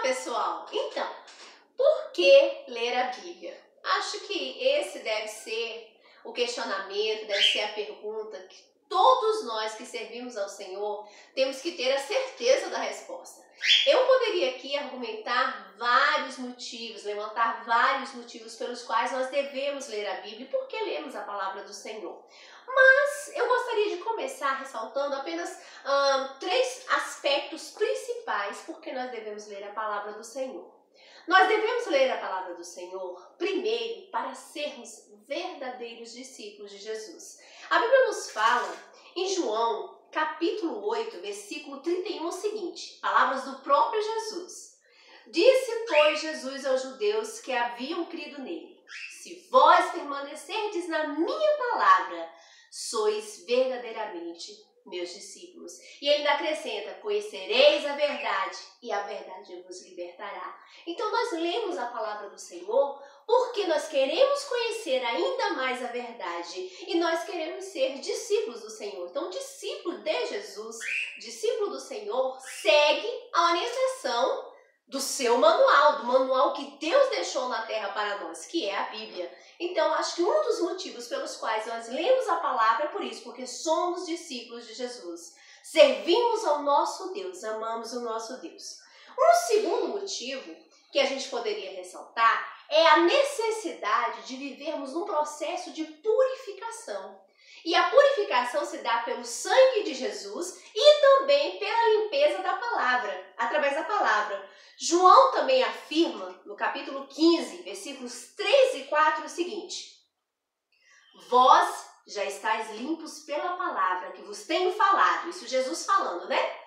pessoal! Então, por que ler a Bíblia? Acho que esse deve ser o questionamento, deve ser a pergunta que todos nós que servimos ao Senhor temos que ter a certeza da resposta. Eu poderia aqui argumentar vários motivos, levantar vários motivos pelos quais nós devemos ler a Bíblia e por que lemos a palavra do Senhor. Mas eu gostaria de começar ressaltando apenas três aspectos principais por que nós devemos ler a palavra do Senhor. Nós devemos ler a palavra do Senhor, primeiro, para sermos verdadeiros discípulos de Jesus. A Bíblia nos fala, em João, capítulo 8, versículo 31, o seguinte, palavras do próprio Jesus. Disse, pois, Jesus aos judeus que haviam crido nele, se vós permanecerdes na minha palavra, sois verdadeiramente meus discípulos. E ele ainda acrescenta, conhecereis a verdade e a verdade vos libertará. Então nós lemos a palavra do Senhor porque nós queremos conhecer ainda mais a verdade e nós queremos ser discípulos do Senhor. Então discípulo de Jesus, discípulo do Senhor, segue a orientação do seu manual, do manual que Deus deixou na terra para nós, que é a Bíblia. Então, acho que um dos motivos pelos quais nós lemos a palavra é por isso, porque somos discípulos de Jesus. Servimos ao nosso Deus, amamos o nosso Deus. Um segundo motivo que a gente poderia ressaltar é a necessidade de vivermos num processo de purificação. E a purificação se dá pelo sangue de Jesus e também pela limpeza da palavra, através da palavra. João também afirma, no capítulo 15, versículos 3 e 4, o seguinte: vós já estáis limpos pela palavra que vos tenho falado. Isso Jesus falando, né?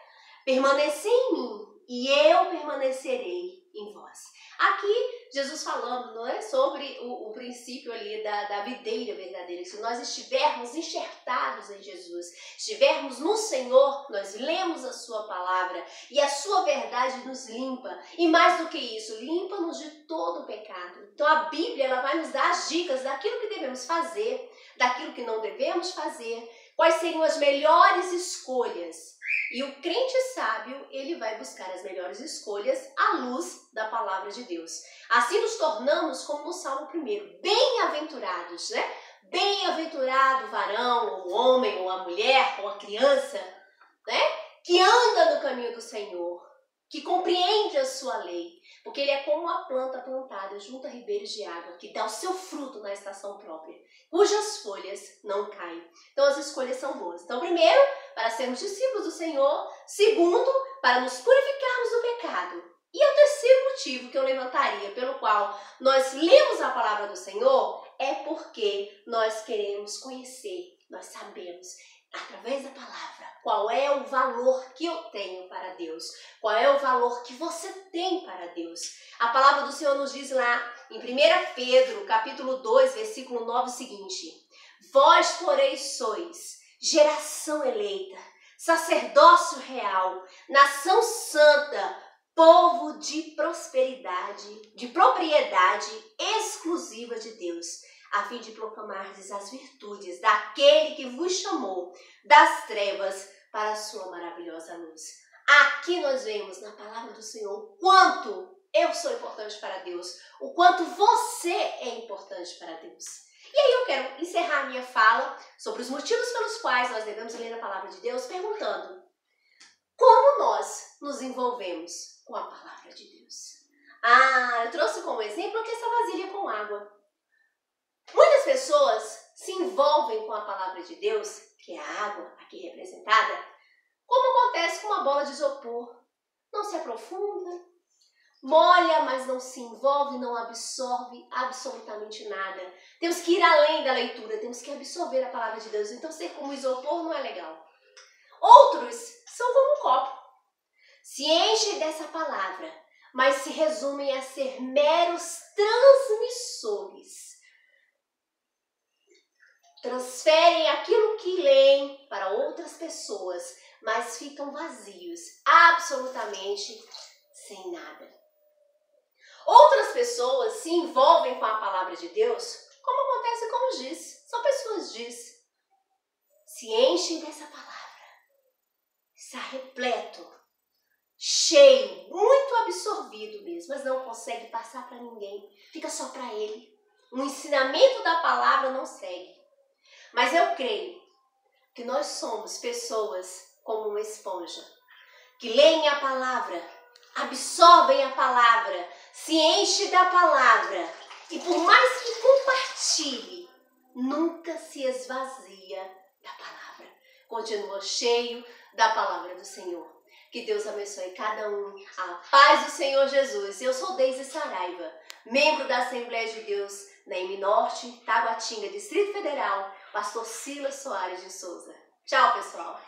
Permanecei em mim e eu permanecerei em vós. Aqui, Jesus falando, não é, sobre o princípio ali da videira verdadeira. Se nós estivermos enxertados em Jesus, estivermos no Senhor, nós lemos a sua palavra e a sua verdade nos limpa. E mais do que isso, limpa-nos de todo o pecado. Então a Bíblia ela vai nos dar as dicas daquilo que devemos fazer, daquilo que não devemos fazer, quais seriam as melhores escolhas. E o crente sábio, ele vai buscar as melhores escolhas à luz da palavra de Deus. Assim nos tornamos, como no Salmo 1, bem-aventurados, né? Bem-aventurado o varão, ou o homem, ou a mulher, ou a criança, né? Que anda no caminho do Senhor, que compreende a sua lei, porque ele é como uma planta plantada junto a ribeiros de água, que dá o seu fruto na estação própria, cujas folhas não caem. Então as escolhas são boas. Então primeiro, para sermos discípulos do Senhor. Segundo, para nos purificarmos do pecado. E o terceiro motivo que eu levantaria pelo qual nós lemos a palavra do Senhor é porque nós queremos conhecer, nós sabemos, através da palavra, qual é o valor que eu tenho para Deus, qual é o valor que você tem para Deus. A palavra do Senhor nos diz lá em 1 Pedro, capítulo 2, versículo 9, o seguinte: vós, porém, sois geração eleita, sacerdócio real, nação santa, povo de prosperidade, de propriedade exclusiva de Deus, a fim de proclamardes as virtudes daquele que vos chamou das trevas para a sua maravilhosa luz. Aqui nós vemos na palavra do Senhor o quanto eu sou importante para Deus, o quanto você é importante para Deus. E aí eu quero encerrar a minha fala sobre os motivos pelos quais nós devemos ler a palavra de Deus, perguntando: como nós nos envolvemos com a palavra de Deus? Eu trouxe como exemplo aqui essa vasilha com água. Muitas pessoas se envolvem com a palavra de Deus, que é a água aqui representada, como acontece com uma bola de isopor. Não se aprofunda, molha, mas não se envolve, não absorve absolutamente nada. Temos que ir além da leitura, temos que absorver a palavra de Deus. Então ser como isopor não é legal. Outros são como um copo. Se enchem dessa palavra, mas se resumem a ser meros transmissores. Transferem aquilo que leem para outras pessoas, mas ficam vazios, absolutamente sem nada. Outras pessoas se envolvem com a palavra de Deus, como acontece com os Giz. São pessoas Giz. Se enchem dessa palavra, está repleto, cheio, muito absorvido mesmo, mas não consegue passar para ninguém. Fica só para ele. O ensinamento da palavra não segue. Mas eu creio que nós somos pessoas como uma esponja, que leem a palavra, absorvem a palavra, se enche da palavra e por mais que compartilhe, nunca se esvazia da palavra. Continua cheio da palavra do Senhor. Que Deus abençoe cada um. A paz do Senhor Jesus. Eu sou Deise Saraiva, membro da Assembleia de Deus na M Norte, Taguatinga, Distrito Federal, pastor Silas Soares de Souza. Tchau, pessoal.